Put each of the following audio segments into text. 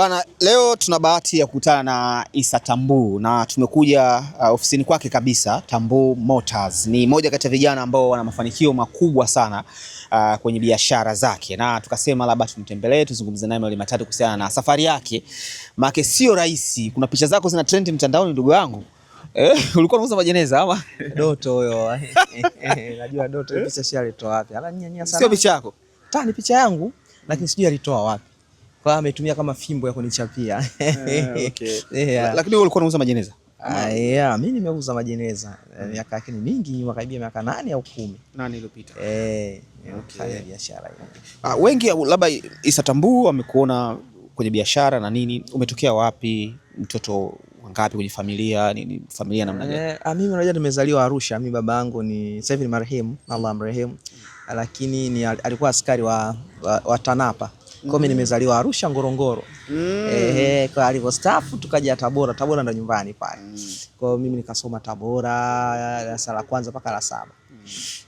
Bana, leo tuna bahati ya kukutana na Issa Tambuu na tumekuja ofisini kwake kabisa. Tambuu Motors ni moja kati ya vijana ambao wana mafanikio makubwa sana kwenye biashara zake, na tukasema labda tumtembelee tuzungumze naye mawili matatu kuhusiana na safari yake, maana sio rahisi. Kuna picha zako zina trend mtandaoni ndugu yangu. Ulikuwa unauza majeneza ama? Doto huyo. Najua Doto picha si alitoa wapi? Ananyanyia sana. Sio picha yako? Ni picha yangu, lakini sijui alitoa wapi. Kwa ametumia kama fimbo ya kunichapia. Okay. Lakini wewe ulikuwa unauza majeneza? Mimi nimeuza majeneza miaka yake ni mingi, karibia miaka 8 au 10. 8 iliyopita. Nimefanya biashara hiyo. Wengi labda Issa Tambuu amekuona kwenye biashara na nini, umetokea wapi? Mtoto wangapi kwenye familia? Nini familia namna gani? Mimi unajua nimezaliwa Arusha. Mimi baba yangu ni sasa hivi ni marehemu, Allah amrehemu. Lakini alikuwa askari wa TANAPA. Kwa mimi nimezaliwa Arusha Ngorongoro. Kwa alipostaafu tukaja Tabora. Tabora ndo nyumbani pale. Kwa mimi nikasoma Tabora darasa la kwanza mpaka la 7.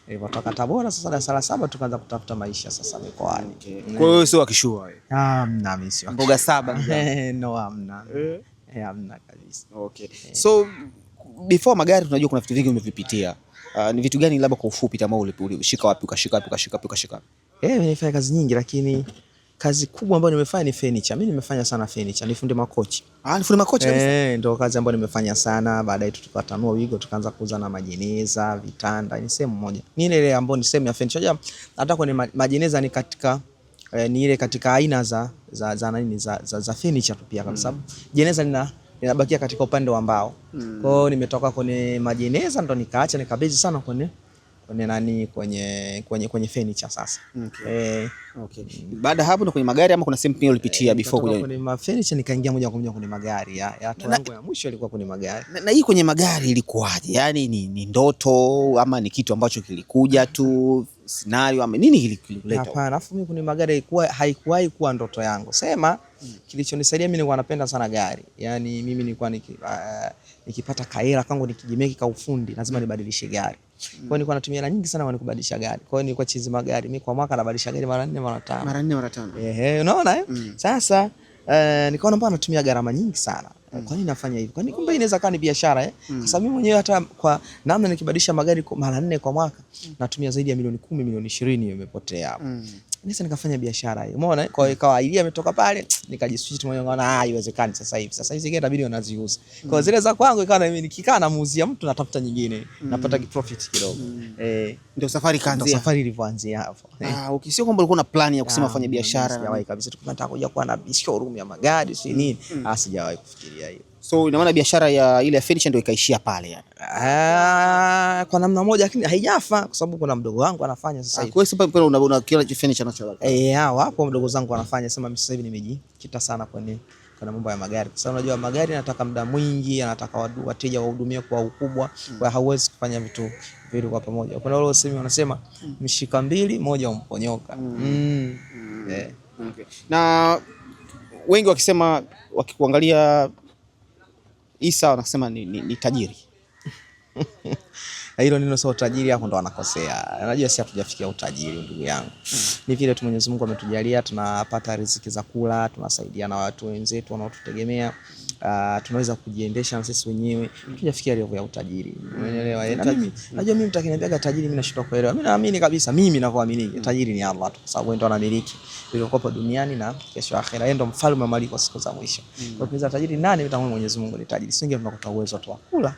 Nilipotoka Tabora sasa darasa la 7 tukaanza kutafuta maisha sasa mikoani. Kwa hiyo sio akishua wewe? Hamna, mimi sio. Mboga 7 no, hamna. Hamna kabisa. Okay. So before magari tunajua kuna vitu vingi umevipitia. Ni vitu gani labda kwa ufupi kama ulishika wapi ukashika wapi? Nimefanya kazi nyingi, lakini kazi kubwa ambayo nimefanya ni furniture. Mimi nimefanya sana furniture, nifunde makochi. Nifunde makochi kabisa. Ndio kazi ambayo nimefanya sana. Baadaye tukatanua wigo, tukaanza kuuza na majeneza, vitanda. Ni sehemu moja. Ni ile ambayo ni sehemu ya furniture. Hata kwenye majeneza ni katika ni ile katika aina za furniture tu pia, kwa sababu jeneza linabakia katika upande wa mbao. Kwa hiyo nimetoka kwenye majeneza ndo nikaacha nikabezi sana kwenye furniture sasa. Okay. Baada hapo ndo kwenye magari ama kuna sehemu pia ulipitia before kuja? Kwenye furniture nikaingia moja kwa moja kwenye magari. Hatua yangu ya mwisho ilikuwa kwenye magari. Na hii kwenye magari ilikuwaje? Yaani ni ndoto ama ni kitu ambacho kilikuja tu scenario ama nini kilikuleta? Hapana, afu mimi kwenye magari haikuwahi kuwa ndoto yangu. Sema kilichonisaidia mimi nilikuwa napenda sana gari. Yaani mimi nilikuwa nikipata kaera kangu nikijimeki ka ufundi lazima nibadilishe gari. Kwa hiyo nilikuwa natumia hela nyingi sana kubadilisha gari. Kwa hiyo nilikuwa chizi magari. Mimi kwa mwaka nabadilisha gari mara 4 mara 5. Mara 4 mara 5. Unaona Sasa nikaona mbona natumia gharama nyingi sana. Kwa nini nafanya hivyo? Kwa nini kumbe inaweza kuwa ni biashara Kwa sababu mimi mwenyewe hata kwa namna nikibadilisha magari mara 4 kwa mwaka natumia zaidi ya milioni 10, milioni 20 imepotea hapo. Nisa nikafanya biashara hiyo. Umeona? Kwa hiyo ikawa idea imetoka pale, nikajiswitch mwenyewe ngaona haiwezekani sasa hivi. Sasa hizi gari inabidi wanaziuza. Kwa hiyo zile za kwangu ikawa mimi nikikaa namuuzia mtu natafuta nyingine, napata profit kidogo. Ndio safari kaanzia. Ndio safari ilivyoanzia hapo. Ukisio kwamba ulikuwa na plan ya kusema fanya biashara. Sijawahi kabisa. Tunataka kuja kuwa na showroom ya magari si nini. Sijawahi kufikiria hiyo. So ina maana biashara ya ile furniture ndio ikaishia pale yani. Kwa namna moja, lakini haijafa kwa sababu kuna mdogo wangu anafanya sasa hivi. Kwa sababu una kila furniture nacho. Wapo mdogo zangu anafanya, sema mimi sasa hivi nimejikita sana kwenye mambo ya magari. Kwa sababu unajua magari yanataka muda mwingi, yanataka wateja wahudumie kwa ukubwa, kwa hauwezi kufanya vitu viwili kwa pamoja. Kuna wale wasemi wanasema mshika mbili moja umponyoka. Okay. Na wengi wakisema wakikuangalia Issa wanasema ni tajiri. Hilo neno sio utajiri, hapo ndo wanakosea. Unajua sisi hatujafikia utajiri ndugu yangu. Ni vile tu Mwenyezi Mungu ametujalia tunapata riziki za kula, tunasaidia na watu wenzetu wanaotutegemea. Tunaweza kujiendesha na sisi wenyewe. Tujafikia level ya utajiri. Umeelewa? Najua mimi mtakiniambia tajiri mimi nashindwa kuelewa. Mimi naamini kabisa, mimi ninavyoamini tajiri ni Allah tu, kwa sababu ndo anamiliki vilivyokuwa duniani na kesho akhera. Yeye ndo mfalme wa malipo siku za mwisho. Kwa hiyo tajiri nani? Mtamwona Mwenyezi Mungu ni tajiri. Sisi tunakuta uwezo tu wa kula,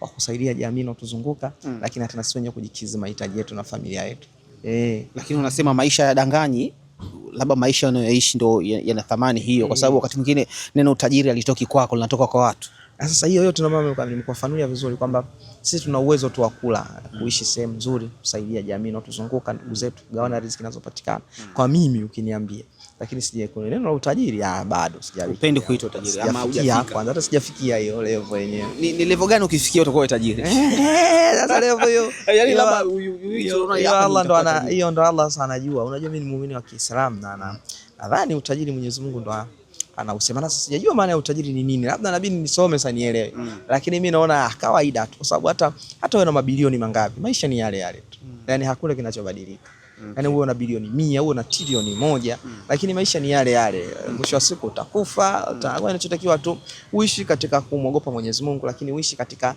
wa kusaidia jamii inayotuzunguka, lakini hata na sisi wenyewe kujikizi mahitaji yetu na familia yetu. Lakini unasema maisha ya danganyi, labda maisha unayoishi ndo yana thamani hiyo, kwa sababu wakati mwingine neno utajiri alitoki kwako, linatoka kwa watu. Sasa hiyo yote nimekufafanulia vizuri kwamba sisi tuna uwezo tu wa kula, kuishi sehemu nzuri, kusaidia jamii inayotuzunguka, ndugu zetu, kugawana riziki zinazopatikana. Kwa mimi ukiniambia, lakini sije kuna neno la utajiri, bado sijawahi. Upendi kuitwa tajiri ama hujafika? Kwanza hata sijafikia hiyo level yenyewe. Ni level gani ukifikia utakuwa tajiri? Sasa level hiyo. Yaani labda Allah ndo hiyo ndo Allah sana anajua. Unajua mimi ni muumini wa Kiislamu na nadhani utajiri Mwenyezi Mungu ndo anausema. Sasa sijajua maana ya utajiri ni nini. Labda inabidi nisome sasa nielewe. Lakini mimi naona kawaida tu, kwa sababu hata wewe na mabilioni mangapi, maisha ni yale yale tu. Yaani hakuna kinachobadilika. Yani uwe na bilioni 100, uwe na trilioni 1, lakini maisha ni yale yale. Mwisho wa siku utakufa. Unachotakiwa tu uishi katika kumwogopa Mwenyezi Mungu, lakini uishi katika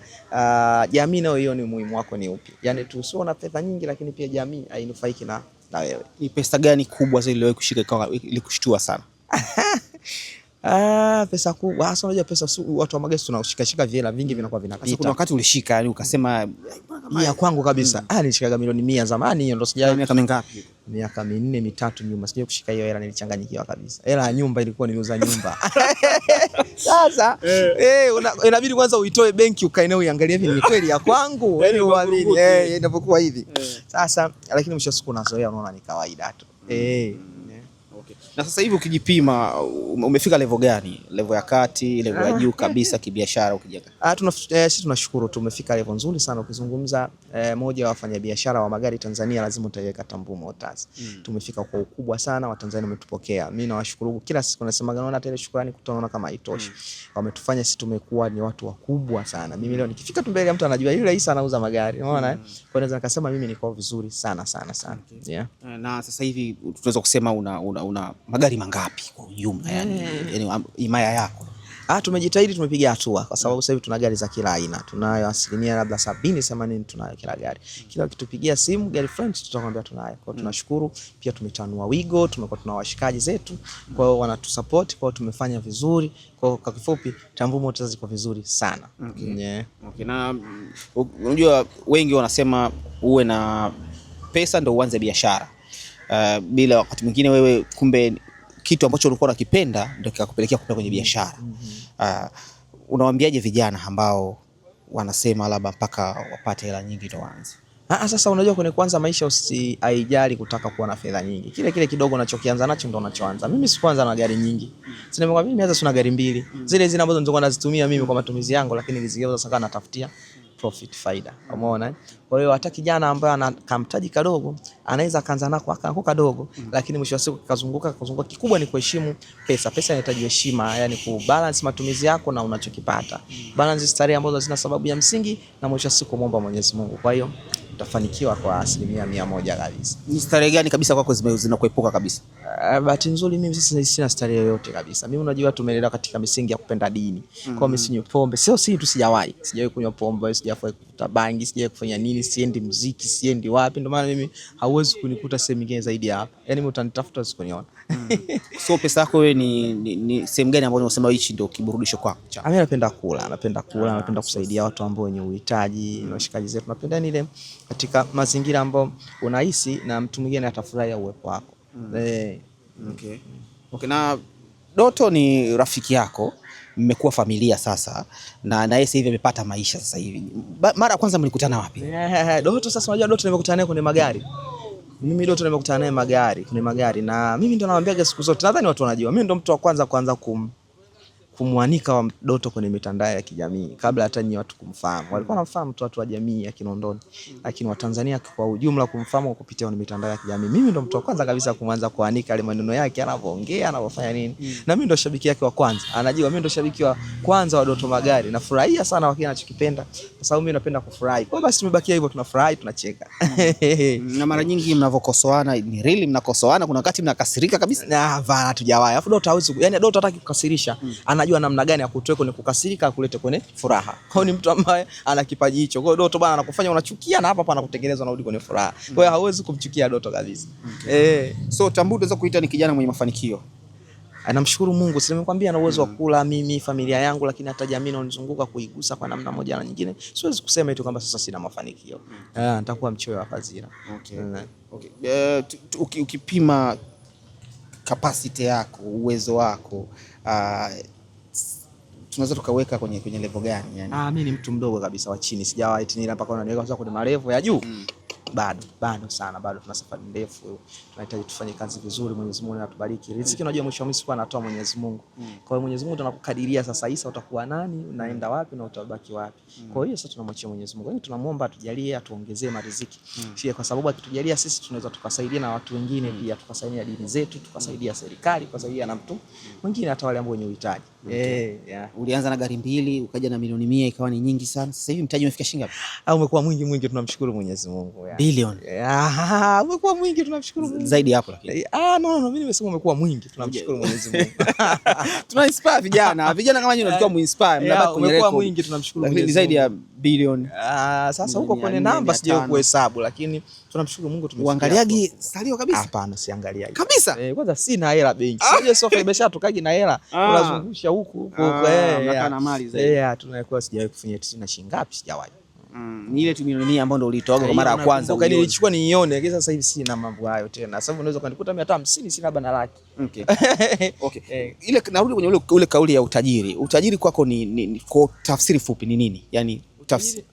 jamii nayo hiyo ni muhimu wako ni upi. Yani tusio na pesa nyingi, lakini pia jamii hainufaiki na wewe. Ni pesa gani kubwa zaidi uliwahi kushika ikawa ilikushtua sana? Pesa kubwa. Hasa unajua pesa watu wa magesi tunashika vile vingi vinakuwa vinapita. Kuna wakati ulishika yani ukasema ya kwangu kabisa. Nilishikaga milioni 100 zamani, hiyo ndo sijawahi. Miaka mingapi? Miaka 4 3 nyuma. Sijawahi kushika hiyo hela, nilichanganyikiwa kabisa. Hela ya nyumba ilikuwa niliuza nyumba. Sasa inabidi kwanza uitoe benki ukae uiangalie hivi ni kweli ya kwangu. Yaani uamini inapokuwa hivi. Sasa lakini mwisho siku unazoea, unaona ni kawaida tu. Okay. Na sasa hivi ukijipima umefika level gani? Level ya kati, level ya juu kabisa kibiashara ukijenga? Sisi tunashukuru tumefika level nzuri sana. Ukizungumza moja wa wafanyabiashara wa magari Tanzania lazima utaiweka Tambuu Motors. Tumefika kwa ukubwa sana, Watanzania wametupokea. Mimi nawashukuru kila siku, nasema naona hata ile shukrani kutoona kama haitoshi. Wametufanya sisi tumekuwa ni watu wakubwa sana. Mimi leo nikifika tu mbele ya mtu anajua yule Isa anauza magari. Unaona? Kwa naweza nikasema mimi niko vizuri sana. Okay. Yeah. Na sasa hivi tunaweza kusema una magari mangapi kwa ujumla yani himaya yako? Tumejitahidi, tumepiga hatua kwa sababu sasa hivi tuna gari za kila aina. Tunayo asilimia labda 70-80 tunayo kila gari. Kila ukitupigia simu gari friend tutakwambia tunayo. Kwa tunashukuru, pia tumetanua wigo, tumekuwa tuna washikaji zetu, kwa hiyo wanatusupport, kwa hiyo tumefanya vizuri. Kwa kifupi Tambuu Motors ziko vizuri sana. Okay. Na unajua wengi wanasema uwe na pesa ndio uanze biashara. Bila wakati mwingine wewe kumbe kitu ambacho ulikuwa unakipenda ndio kikakupelekea kupeleka kwenye biashara. Unawaambiaje vijana ambao wanasema labda mpaka wapate hela nyingi ndio waanze? Sasa unajua kwenye kwanza maisha haijali kutaka kuwa na fedha nyingi. Kile kidogo unachokianza nacho ndio unachoanza. Mimi sikuanza na gari nyingi. Sina mimi hata sina gari 2. Zile ambazo nilikuwa nazitumia mimi kwa matumizi yangu, lakini nilizigeuza sasa natafutia profit, faida. Umeona? Kwa hiyo hata kijana ambaye ana kamtaji kadogo anaweza kaanza nako akaanguka kadogo, lakini mwisho wa siku kazunguka. Kikubwa ni kuheshimu pesa. Pesa inahitaji heshima, yani kubalance matumizi yako na unachokipata. Balance starehe ambazo zina sababu ya msingi, na mwisho wa siku muombe Mwenyezi Mungu. Kwa hiyo utafanikiwa kwa 100% kabisa. Ni starehe gani kabisa kwako zinakuepuka kabisa? Bahati nzuri mimi sina starehe yoyote kabisa. Mimi unajua tumelelewa katika misingi ya kupenda dini. Kwa mimi sinywi pombe. Sijawahi kunywa pombe, sijawahi kuvuta bangi, sijawahi kufanya nini, siendi muziki, siendi wapi. Ndio maana mimi hauwezi kunikuta sehemu nyingine zaidi hapa. Yaani mimi utanitafuta usikoniona. So pesa yako wewe ni sehemu gani ambayo unasema hichi ndio kiburudisho kwako? Mimi napenda kula, napenda kusaidia watu ambao wenye uhitaji, na washikaji zetu. Napenda ile katika mazingira ambao unahisi na mtu mwingine atafurahia uwepo wako. Okay, na Doto ni rafiki yako, mmekuwa familia sasa, na yeye sasa hivi amepata maisha sasa hivi. Mara ya kwanza mlikutana wapi? Doto sasa, unajua Doto nimekutana naye kwenye magari. Mimi Doto nimekutana naye kwenye magari, na mimi ndo nawaambia siku zote, nadhani watu wanajua mimi ndo mtu wa kwanza kuanza kumwanika wa Doto kwenye mitandao ya kijamii kabla hata nyinyi watu kumfahamu. Walikuwa wanamfahamu tu watu wa jamii ya Kinondoni, lakini Watanzania kwa ujumla kumfahamu kupitia kwenye mitandao ya kijamii. Mimi ndo mtu wa kwanza kabisa kuanza kuanika ile maneno yake, anapoongea, anapofanya nini. Na mimi ndo shabiki yake wa kwanza. Anajua mimi ndo shabiki wa kwanza wa Doto Magari. Nafurahia sana wakati anachokipenda kwa sababu mimi napenda kufurahi. Kwa basi tumebakia hivyo, tunafurahi, tunacheka. Na mara nyingi mnavokosoana ni really mnakosoana, kuna wakati mnakasirika kabisa? Hapana, hatujawahi. Alafu Doto hawezi, yani Doto hataki kukasirisha. Anajua namna gani ya kutoa kwenye kukasirika kulete kwenye furaha. Kwa hiyo ni mtu ambaye ana kipaji hicho. Kwa hiyo Doto bana anakufanya unachukia na hapa anakutengeneza unarudi kwenye furaha. Kwa hiyo hauwezi kumchukia Doto kabisa. So Tambuu tunaweza kuita ni kijana mwenye mafanikio. Namshukuru Mungu, si nimekwambia ana uwezo wa kula mimi, familia yangu, lakini hata jamii inayonizunguka kuigusa kwa namna moja na nyingine. Siwezi kusema eti kwamba sasa sina mafanikio. Nitakuwa mchoyo wa fadhila. Okay. Ukipima capacity yako, uwezo wako, tunaweza tukaweka kwenye level gani yani? Mimi ni mtu mdogo kabisa wa chini. Sijawahi tinila mpaka unaniweka sasa kwenye marefu ya juu. Bado sana, bado tuna safari ndefu. Tunahitaji tufanye kazi vizuri. Mwenyezi Mungu atubariki. Riziki unajua mwisho wa siku anatoa Mwenyezi Mungu. Kwa hiyo Mwenyezi Mungu anakukadiria sasa Isa utakuwa nani, unaenda wapi na utabaki wapi. Kwa hiyo sasa tunamwachia Mwenyezi Mungu. Yaani tunamuomba atujalie, atuongezee mariziki. Pia kwa sababu akitujalia sisi tunaweza tukasaidia na watu wengine pia, tukasaidia dini zetu, tukasaidia serikali, tukasaidia na mtu mwingine hata wale ambao wenye uhitaji. Ulianza na gari 2, ukaja na milioni 100 ikawa ni nyingi sana. Sasa hivi mtaji umefika shilingi ngapi? Umekuwa mwingi, tunamshukuru Mwenyezi Mungu. Bilioni. Umekuwa mwingi, tunamshukuru Mungu. Zaidi hapo lakini. No, mimi nimesema umekuwa mwingi, tunamshukuru Mwenyezi Mungu. Tuna inspire vijana kama nyinyi mnatakiwa muinspire, mnabaki kwenye record. Umekuwa mwingi, tunamshukuru Mwenyezi Mungu. Zaidi ya bilioni. Sasa huko kwenye namba sijawahi kuhesabu, lakini tunamshukuru Mungu tumefikia. Uangaliaje salio kabisa? Hapana, siangaliaje. Kabisa. Kwanza sina hela benki. Sio sofa imeshatukagi na hela. Unazungusha huku unakaa na mali zaidi. Tunakuwa sijawahi kufanya tena shilingi ngapi sijawahi. Ni ile tu milioni 100 ambayo ndio ulitoa kwa mara ya kwanza. Nilichukua niione, lakini sasa hivi sina mambo hayo tena. Sasa unaweza kunikuta 150 sina labda na laki. Okay. Ile narudi kwenye ule kauli ya utajiri. Utajiri kwako ni kwa tafsiri fupi ni nini? Yaani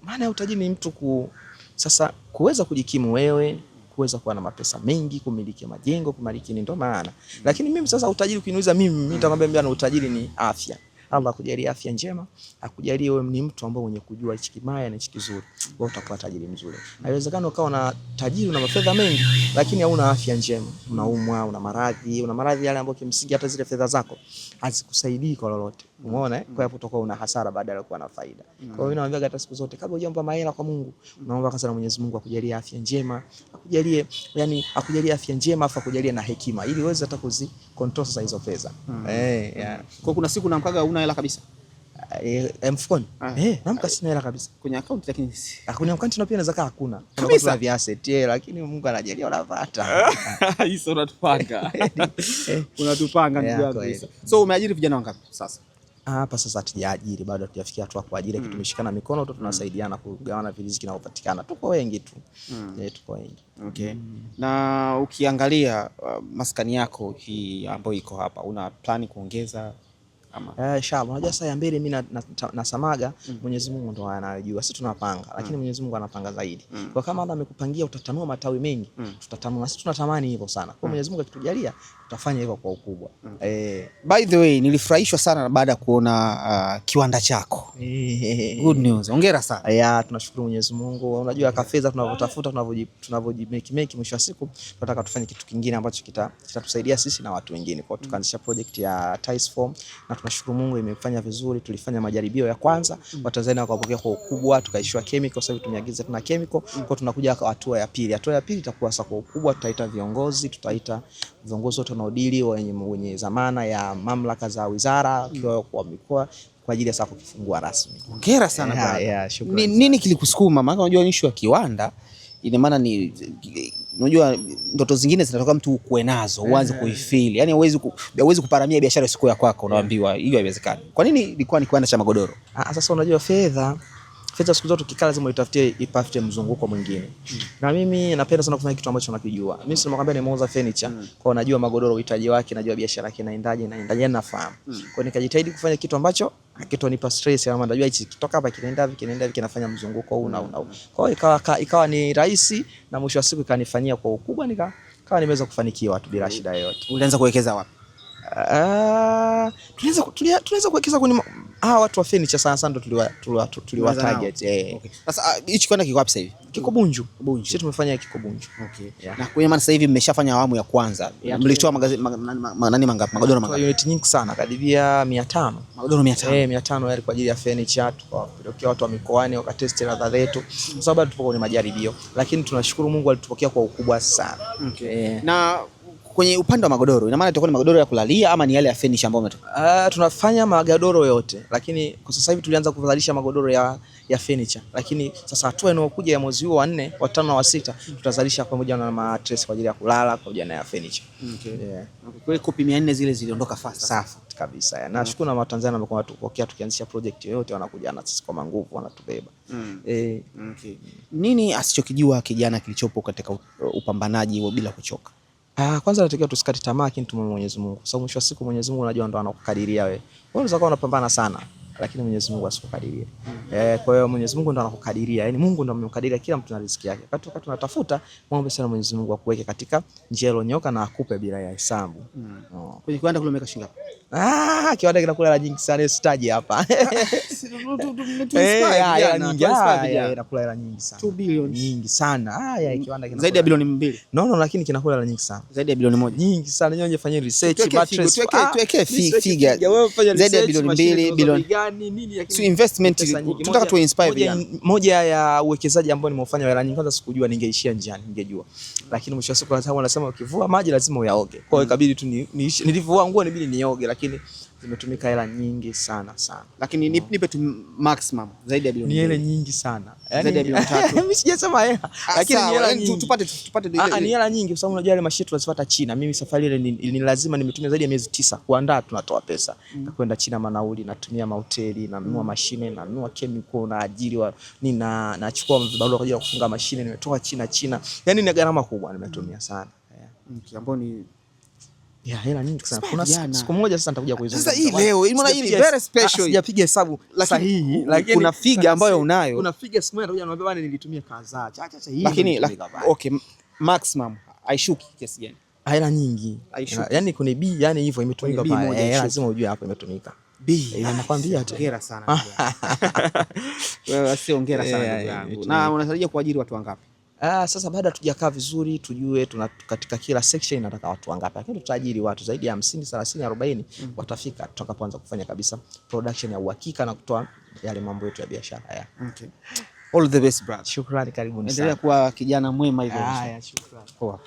maana ya utajiri ni mtu sasa kuweza kujikimu wewe, kuweza kuwa na mapesa mengi, kumiliki majengo, kumiliki ndio maana. Lakini mimi sasa utajiri ukiniuliza mimi nitakwambia utajiri ni afya. Allah akujalie afya njema, akujalie wewe ni mtu ambaye mwenye kujua hichi kibaya na hichi kizuri, wewe utakuwa tajiri mzuri. Haiwezekani ukawa na tajiri na mafedha mengi lakini hauna afya njema, unaumwa, una maradhi yale ambayo kimsingi hata zile fedha zako hazikusaidii kwa lolote. Umeona kwa hiyo utakuwa una hasara badala ya kuwa na faida. Kwa hiyo naambia hata siku zote kabla hujaomba mahela kwa Mungu, unaomba kwanza na Mwenyezi Mungu akujalie afya njema, akujalie afya njema afa akujalie na hekima ili uweze hata control sasa hizo fedha. Kwa kuna siku namkaga una hela kabisa. Mfukoni. Namka sina hela kabisa. Kwenye account lakini kwenye account na pia inaweza kaa hakuna. Kuna vya asset lakini Mungu anajalia unapata. Hizo unatupanga. Unatupanga ndugu yangu kabisa. So umeajiri vijana wangapi sasa? Hapa sasa hatujaajiri bado, hatujafikia hatua kwa ajili kitu, tumeshikana mikono tu tunasaidiana kugawana riziki na kupatikana. Tuko wengi tu. Tuko wengi. Okay. Na ukiangalia maskani yako hii ambayo iko hapa, una plani kuongeza ama? Inshallah. Unajua saa ya mbele mimi nasamaga Mwenyezi Mungu ndo anajua. Sisi tunapanga lakini Mwenyezi Mungu anapanga zaidi. Kwa kama Allah amekupangia utatanua matawi mengi, tutatanua. Sisi tunatamani hivyo sana. Kwa Mwenyezi Mungu akitujalia tutafanya hivyo kwa ukubwa. By the way, nilifurahishwa sana baada ya kuona kiwanda chako. Good news. Hongera sana. Tunashukuru Mwenyezi Mungu. Unajua kafedha tunavyotafuta, tunavyojimeki mwisho wa siku tunataka tufanye kitu kingine ambacho kitatusaidia sisi na watu wengine. Kwa tukaanzisha project ya Tiles Form na tunashukuru Mungu imefanya vizuri. Tulifanya majaribio ya kwanza, Watanzania wakapokea kwa ukubwa, tukaishiwa chemical. Sasa hivi tumeagiza tuna chemical, kwa tunakuja kwa hatua ya pili. Hatua ya pili itakuwa sasa kwa ukubwa, tutaita viongozi wote wanaodili wenye zamana ya mamlaka za wizara kwa mikoa kwa ajili ya sasa kufungua rasmi. Hongera sana. Shukrani. Nini kilikusukuma? Maana unajua issue ya kiwanda ina maana ni unajua ndoto zingine zinatoka mtu kuwe nazo uanze kuifeel. Yaani huwezi kuparamia biashara siku ya kwako, unaambiwa hiyo haiwezekani. Kwa nini ilikuwa ni kiwanda cha magodoro? Sasa unajua fedha siku zote ukikala lazima ipafute mzunguko mwingine. Na mimi napenda sana kufanya kitu ambacho nakijua. Mimi sio nakwambia nimeuza furniture, kwa najua magodoro uhitaji wake, najua biashara yake inaendaje nafahamu. Kwa nikajitahidi kufanya kitu ambacho hakitonipa stress, ama najua hichi kitoka hapa kinaenda kinafanya mzunguko huu na huu. Kwa hiyo ikawa ni rahisi na mwisho wa siku ikanifanyia kwa ukubwa, nikawa nimeweza kufanikiwa tu bila shida yoyote. Ulianza kuwekeza wapi? Tunaweza kuwekeza kwenye watu wa furniture sana ndo tuliwa target. Sasa hichi kiwanda kiko wapi sasa hivi? Kiko Bunju. Sisi tumefanya kiko Bunju. Na kwa maana sasa hivi mmeshafanya awamu ya kwanza. Mlitoa mangapi? Magodoro mangapi? Unit nyingi sana, karibia 500. Magodoro 500. 500 yale kwa ajili ya furniture, tukawapelekea watu wa mikoani wakatest ladha zetu. Kwa sababu tupo kwenye majaribio, lakini tunashukuru Mungu alitupokea kwa ukubwa sana. Na kwenye upande wa magodoro, ina maana itakuwa ni magodoro ya kulalia ama ni yale ya furniture ambayo umetoka? Tunafanya magodoro yote, lakini kwa sasa hivi tulianza kuzalisha magodoro ya furniture, lakini sasa hatua inayokuja ya mwezi huu wa 4, wa 5 na wa 6 tutazalisha pamoja na mattress kwa ajili ya kulala pamoja na ya furniture. Kwa hiyo kopi 400 zile ziliondoka fast. Safi kabisa. Nashukuru na Watanzania ambao wanatupokea tukianzisha project yoyote wanakuja na sisi kwa nguvu, wanatubeba. Nini asichokijua kijana kilichopo katika upambanaji bila kuchoka? Kwanza natakiwa tusikate tamaa, lakini tumwombe Mwenyezi Mungu. Kwa sababu mwisho wa siku Mwenyezi Mungu unajua ndo anakukadiria wewe. Wewe unaweza kuwa unapambana sana, lakini Mwenyezi Mungu asikukadirie. Kwa hiyo Mwenyezi Mungu ndo anakukadiria. Yaani Mungu ndo amemkadiria kila mtu na riziki yake. Wakati tunatafuta, muombe sana Mwenyezi Mungu akuweke katika njia iliyonyoka na akupe bila ya hesabu. Kwenye kiwanda kule umeweka shilingi ngapi? Kiwanda kinakula hela nyingi sana, sitaji hapa. Inakula hela nyingi sana. 2 bilioni. Nyingi sana. Kiwanda kinakula zaidi ya bilioni 2. No, lakini kinakula hela nyingi sana. Zaidi ya bilioni 1. Nyingi sana. Nyinyi fanyeni research, mattress. Tuweke figure. Zaidi ya bilioni 2, bilioni ni nini, lakini so investment tunataka tu inspire vijana. Moja ya uwekezaji ambao nimeufanya hela nyingi, kwanza sikujua ningeishia njiani, ningejua. Lakini mwisho wa siku wanasema ukivua maji lazima uyaoge. Kwa hiyo ikabidi tu nilivua nguo nibidi nioge, lakini zimetumika hela nyingi sana. Lakini nipe tu maximum zaidi ya bilioni. Ni hela nyingi sana. Zaidi ya bilioni 3. Mimi sijasema hela. Lakini ni hela nyingi. Tupate ni hela nyingi kwa sababu unajua ile mashine tunazifuata China. Mimi safari ile ni lazima nimetumia zaidi ya miezi 9 kuandaa, tunatoa pesa. Na kwenda China manauli, natumia mahoteli, nanunua mashine, nanunua chemical, na ajili wa nachukua barua kwa ajili ya kufunga mashine, nimetoka China. Yaani ni gharama kubwa nimetumia sana. Ambao ni hela nyingi sana. Kuna siku moja sasa nitakuja kuizungumza. Sasa hii leo, unaona hii ni very special. Sijapiga hesabu sahihi, lakini kuna figa ambayo unayo. Kuna figa siku moja nitakuja niambia bwana nilitumia kadhaa. Acha hii. Lakini okay, maximum haishuki kiasi gani? Hela nyingi. Yaani kuna B, yani hivyo imetumika pale. Lazima ujue hapo imetumika. B. Nakwambia tu. Hongera sana. Wewe si hongera sana ndugu yangu. Na unatarajia kuajiri watu wangapi? Sasa baada tujakaa vizuri tujue katika kila section inataka watu wangapi, lakini tutaajiri watu zaidi ya 50, 30, 40 watafika tutakapoanza kufanya kabisa production ya uhakika na kutoa yale mambo yetu ya biashara. Okay. All the best brother. Shukrani, karibuni sana. Endelea kuwa kijana mwema hivyo. Shukrani. Poa.